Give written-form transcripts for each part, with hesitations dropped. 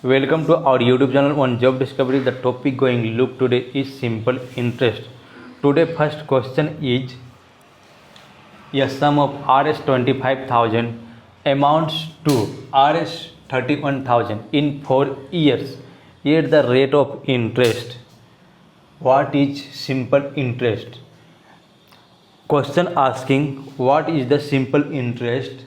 Welcome to our YouTube channel on Job Discovery. The topic going look today is simple interest. Today first question is a sum of Rs 25,000 amounts to Rs 31,000 in 4 years at the rate of interest. What is simple interest? Question asking what is the simple interest?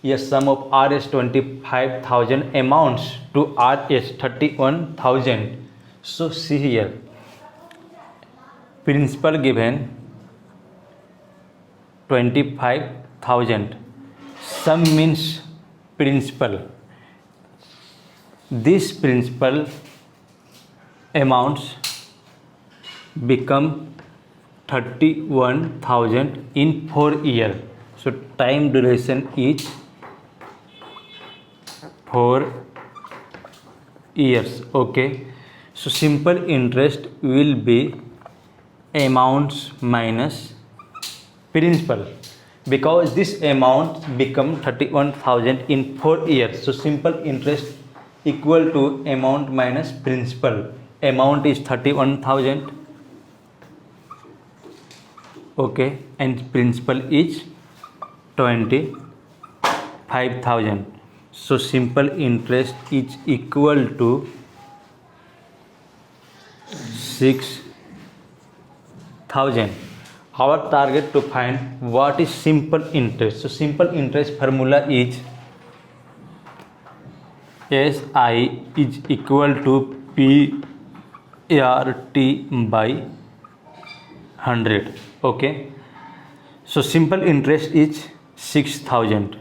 A sum of Rs 25,000 amounts to Rs 31,000. So see here, principal given 25,000. Sum means principal. This principal amounts become 31,000 in 4 years. So time duration is 4 years. Okay, so simple interest will be amounts minus principal, because this amount become 31,000 in 4 years. So simple interest equal to amount minus principal. Amount is 31,000, okay, and principal is 25,000. So simple interest is equal to 6,000. Our target to find what is simple interest. So simple interest formula is SI is equal to PRT by 100. Okay, so simple interest is 6,000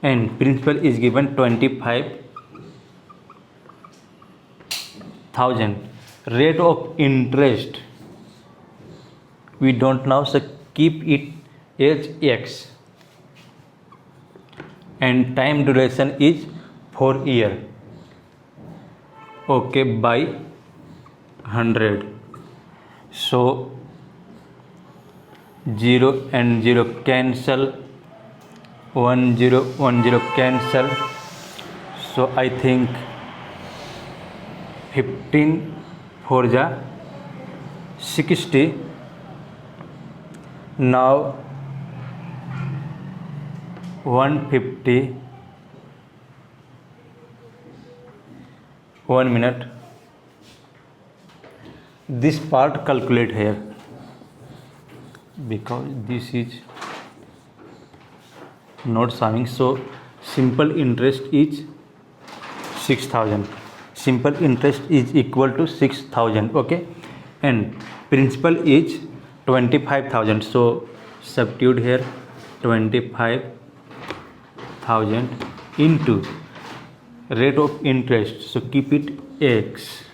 and principal is given 25,000. Rate of interest we don't know, so keep it as X, and time duration is 4 years. Okay, by 100. So 0 and 0 cancel, 1 0 1 0 cancel. So I think 15 4 ja 60. Now 150. 1 minute. This part calculate here because this is not showing. So simple interest is 6,000. Simple interest is equal to 6,000. Okay, and principal is 25,000. So substitute here 25,000 into rate of interest. So keep it X.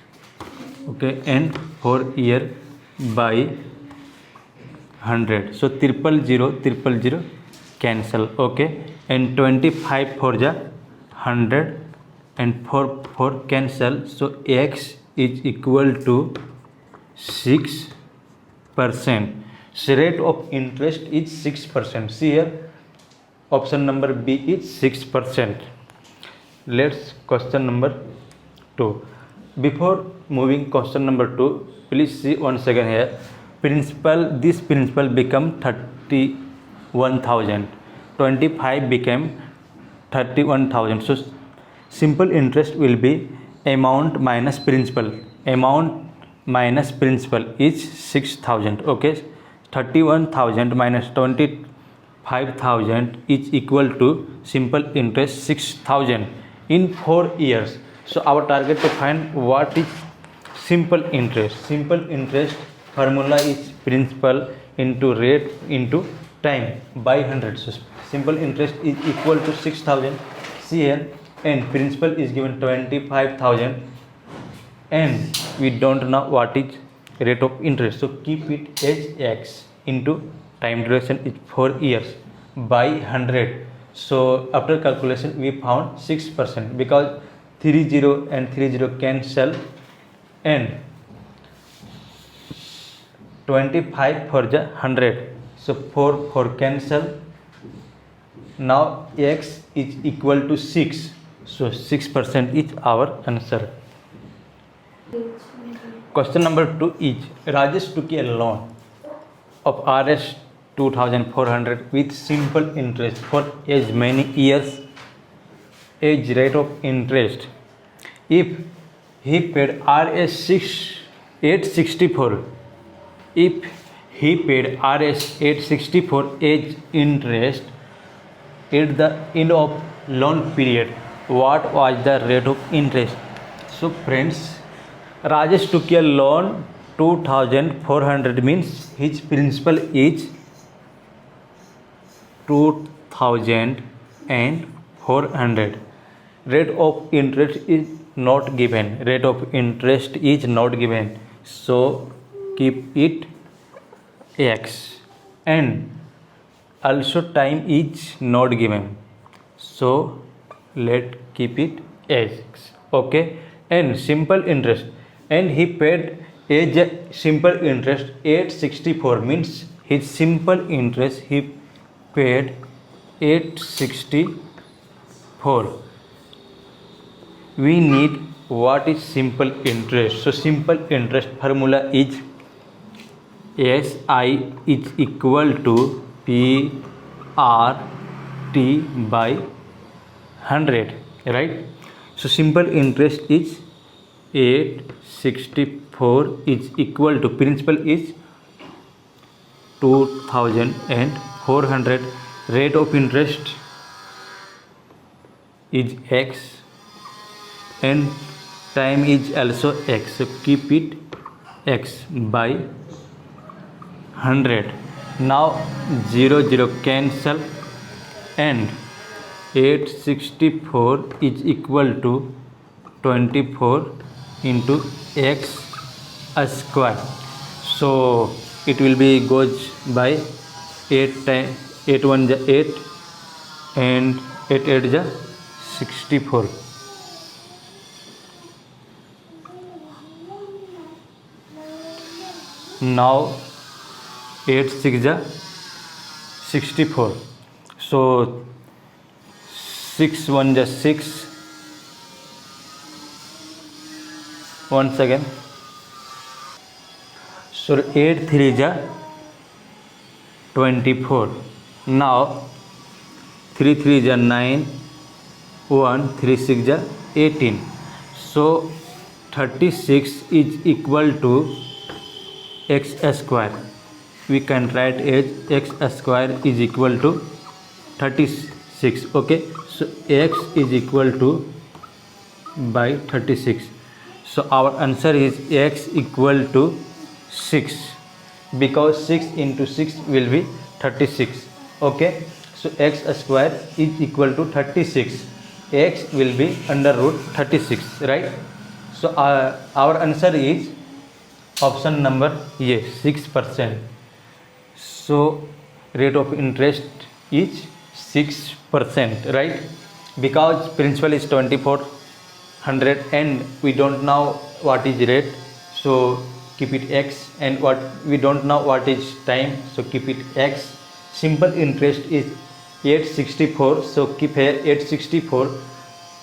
Okay, and 4 year by 100. So 000 cancel. Okay, and 25 4 ja 100 and 4 cancel. So X is equal to 6%. So rate of interest is 6%. See here, option number B is 6%. Let's question number 2. Before moving question number 2, please see once again here. This principal become 31,000. 25 became 31,000. So simple interest will be amount minus principal. Amount minus principal is 6,000. Okay, 31,000 minus 25,000 is equal to simple interest 6,000 in 4 years. So our target to find what is simple interest. Simple interest formula is principal into rate into time by 100. So simple interest is equal to 6,000. See here, and principal is given 25,000 and we don't know what is rate of interest. So keep it as X into time duration is 4 years by 100. So after calculation we found 6%, because 30 and 30 cancel, and 25 for the 100. So 4 cancel, Now x is equal to 6. So 6% is our answer. Question number 2 is Rajesh took a loan of Rs 2400 with simple interest for as many years as rate of interest. If he paid Rs 864, if he paid Rs 864 as interest at the end of loan period, what was the rate of interest? So friends, Rajesh took a loan 2400 means his principal is 2400. Rate of interest is not given. Rate of interest is not given. So keep it x. And also time is not given. So let keep it x. Okay. And simple interest. And he paid as a simple interest 864 means his simple interest he paid 864. We need what is simple interest. So simple interest formula is SI is equal to PRT by 100, right? So simple interest is 864 is equal to principal is 2400. Rate of interest is x and time is also x. So keep it x by 100. Now 0 cancel and 864 is equal to 24 into x square. So it will be goes by 8 times 8 1 is 8 and 8 8 is 64. Now 8 6 is 64. So 6 1 is 6. Once again. So 8 3 is 24. Now 3 3 is 9. 1 3 6 is 18. So 36 is equal to x square. We can write as x square is equal to 36. Okay. So x is equal to by 36. So our answer is x equal to 6 because 6 into 6 will be 36. Okay. So x square is equal to 36. X will be under root 36, right? So our answer is option number yes, 6%. So rate of interest is 6%, right? Because principal is 2400 and we don't know what is rate, so keep it x, and what we don't know what is time, so keep it x. Simple interest is 864, so keep here 864.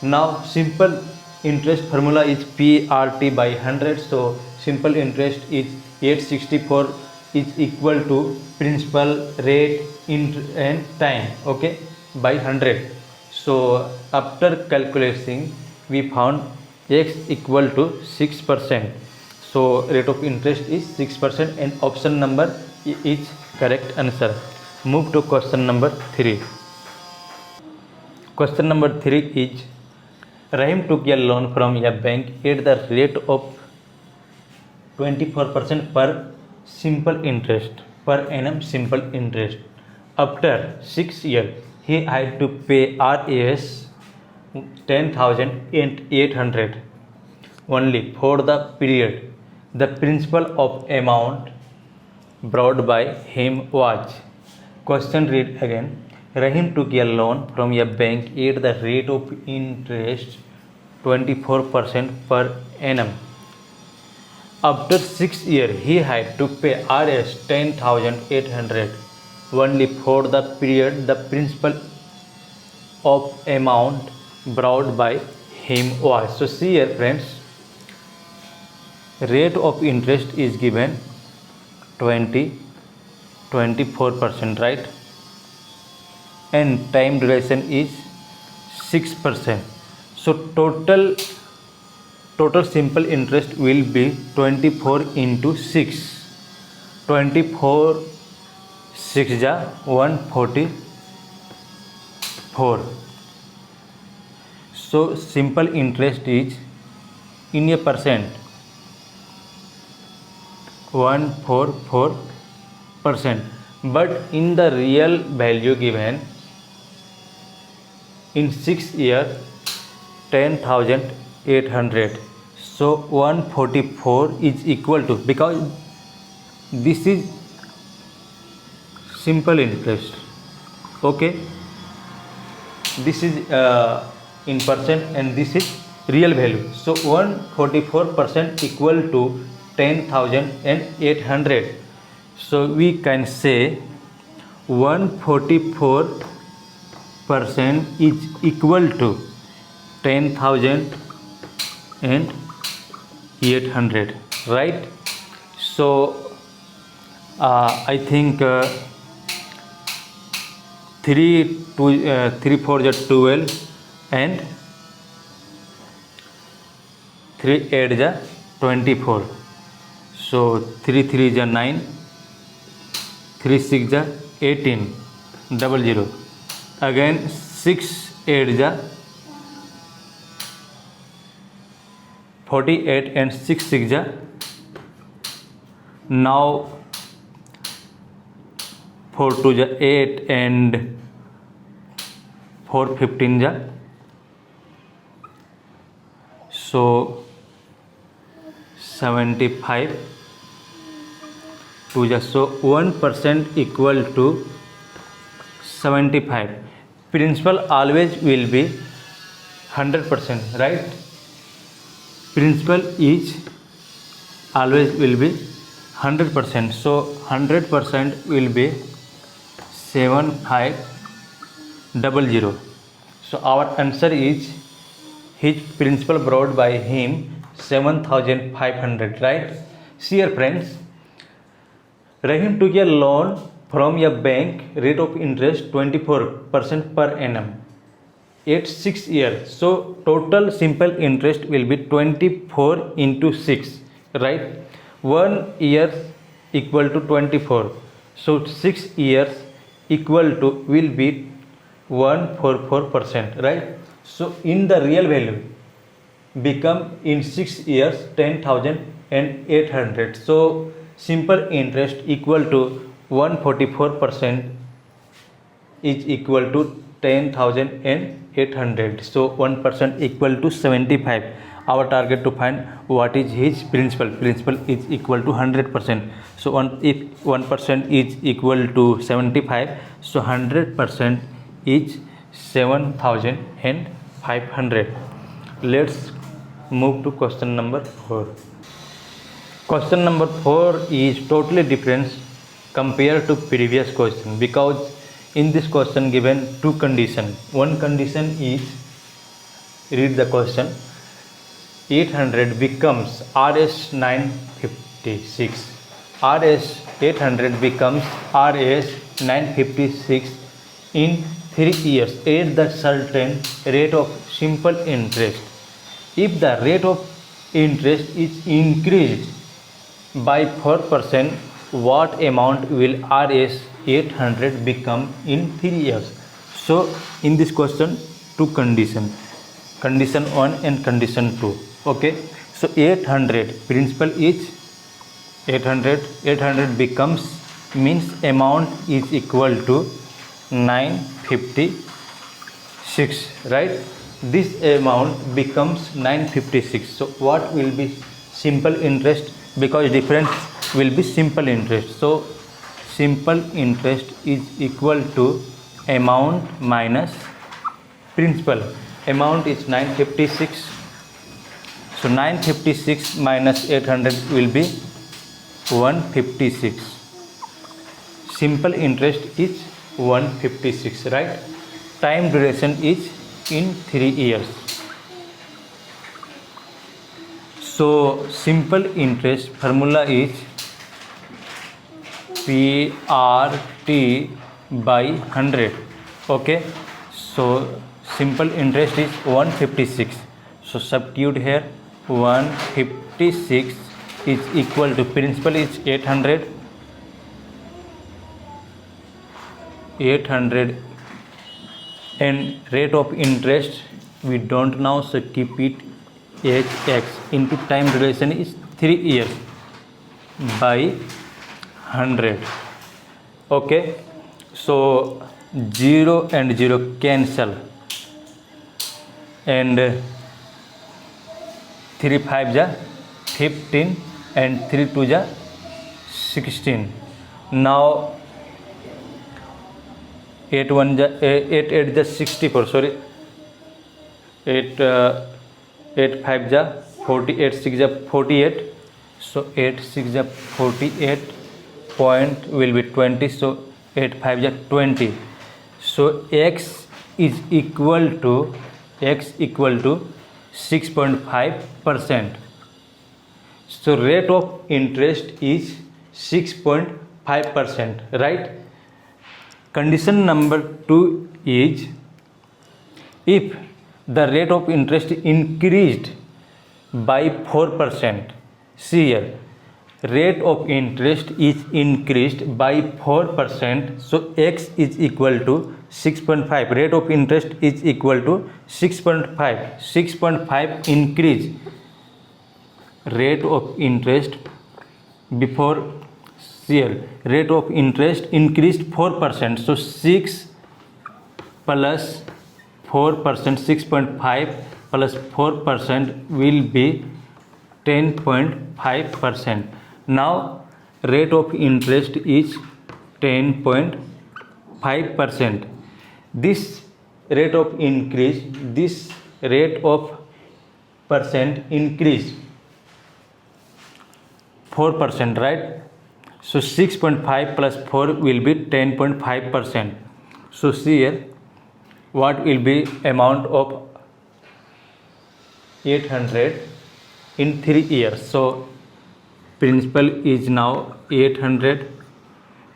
Now simple interest formula is PRT by 100, so simple interest is 864 is equal to principal, rate, and time, okay, by 100. So after calculating we found x equal to 6%. So rate of interest is 6% and option number is correct answer. Move to question number 3. Question number 3 is Rahim took a loan from a bank at the rate of 24% per simple interest per annum simple interest. After 6 years, he had to pay Rs 10,800 only for the period. The principal of amount brought by him was. Question read again. Rahim took a loan from a bank at the rate of interest 24% per annum. After 6 years, he had to pay Rs 10,800 only for the period. The principal of amount borrowed by him was. So see here friends, rate of interest is given 24%, right, and time duration is 6%. So total simple interest will be 24 into 6. 24 6 ja 144. So simple interest is in a percent 144%, but in the real value given in 6 years 10,800. So 144 is equal to, because this is simple interest, okay, this is in percent and this is real value. So 144% equal to 10,800. So we can say 144% is equal to 10,800, right? So I think 3 4 is 12 and 3 8 is 24. So 3 3 is 9, 3 6 is 18, 00. Again 6 8 is 48 and 6 6 is now 4 2 is 8 and 4 15 is so 75 2 is so 1% equal to 75. Principal always will be 100%, right? Principal is always will be 100%. So 100% will be 7500. So our answer is his principal borrowed by him 7,500, right? See here friends, Rahim took a loan from a bank, rate of interest 24% per annum at 6 years. So total simple interest will be 24 into 6, right? 1 year equal to 24. So 6 years equal to will be 144%, right? So in the real value become in 6 years 10,800. So simple interest equal to 144% is equal to 10,800. So 1% equal to 75. Our target to find what is his principal. Principal is equal to 100%. So if 1% is equal to 75, so 100% is 7,500. Let's move to question number 4. Question number 4 is totally different compared to previous question, because in this question given two conditions. One condition is, read the question, 800 becomes Rs 956. Rs 800 becomes Rs 956 in 3 years at the certain rate of simple interest. If the rate of interest is increased by 4%, what amount will Rs 800 become in 3 years? So in this question two condition, condition 1 and condition 2. Okay, so 800 principal is 800 becomes means amount is equal to 956, right? This amount becomes 956. So what will be simple interest, because difference will be simple interest. So simple interest is equal to amount minus principal. Amount is 956. So 956 minus 800 will be 156. Simple interest is 156, right? time duration is in 3 years. So simple interest formula is PRT by 100. Okay, so simple interest is 156. So substitute here, 156 is equal to principal is 800 and rate of interest we don't know, so keep it as x into time duration is 3 years by 100. Okay, so 0 and 0 cancel and 3 5 ja 15 and 3 2 ja 16. Now 8 1 ja 8 8 ja 64, sorry, 8 8 5 ja 48, 6 ja 48, so 8 6 ja 48, point will be 20, so 8 5 ja 20. So x is equal to 6.5%. So rate of interest is 6.5%, right? Condition number 2 is if the rate of interest increased by 4%. See here, rate of interest is increased by 4%, so x is equal to 6.5. Rate of interest is equal to 6.5. 6.5 increase rate of interest before here, rate of interest increased 4%, so 6 plus 4%, 6.5 plus 4% will be 10.5%. Now rate of interest is 10.5%. This rate of increase, this rate of percent increase 4%, right? So 6.5 plus 4 will be 10.5%. So see here, what will be amount of 800 in 3 years. So principal is now 800,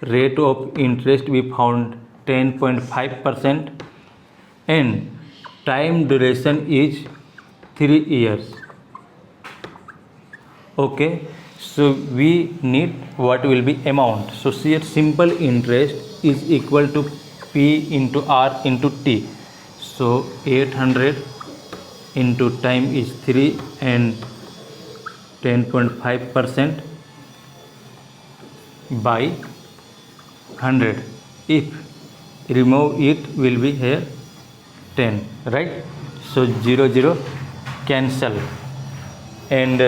rate of interest we found 10.5%, and time duration is 3 years. Okay, so we need what will be amount. So here simple interest is equal to P into R into T. So 800 into time is 3 and 10.5% by 100. If remove it will be here 10, right? So 0 0 cancel and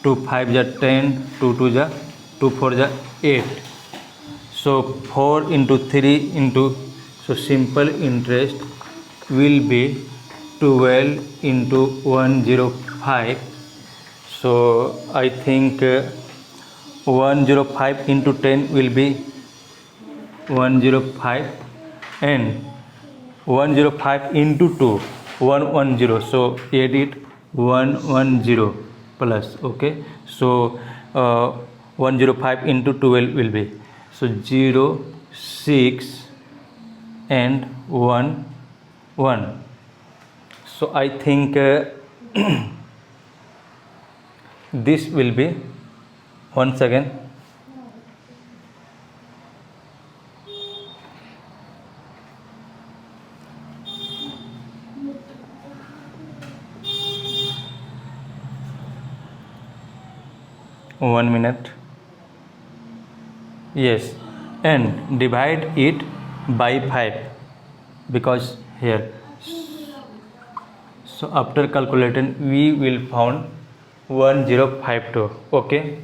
2 5 ja 10, 2 2 ja 2 4 ja 8. So 4 into 3 into, so simple interest will be 12 into 105. So I think 105 into 10 will be 105 and 105 into 2 110. So add it 110 plus. Okay, so 105 into 12 will be, so 0 6 and 1 1. So I think this will be, once again, one minute, yes, and divide it by 5 because here, so after calculating we will found 1052. Okay,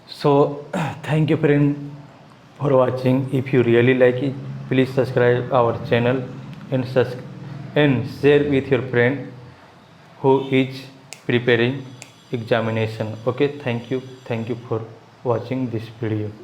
so thank you friend for watching. If you really like it, please subscribe our channel and share with your friend who is preparing examination. Okay, thank you for watching this video.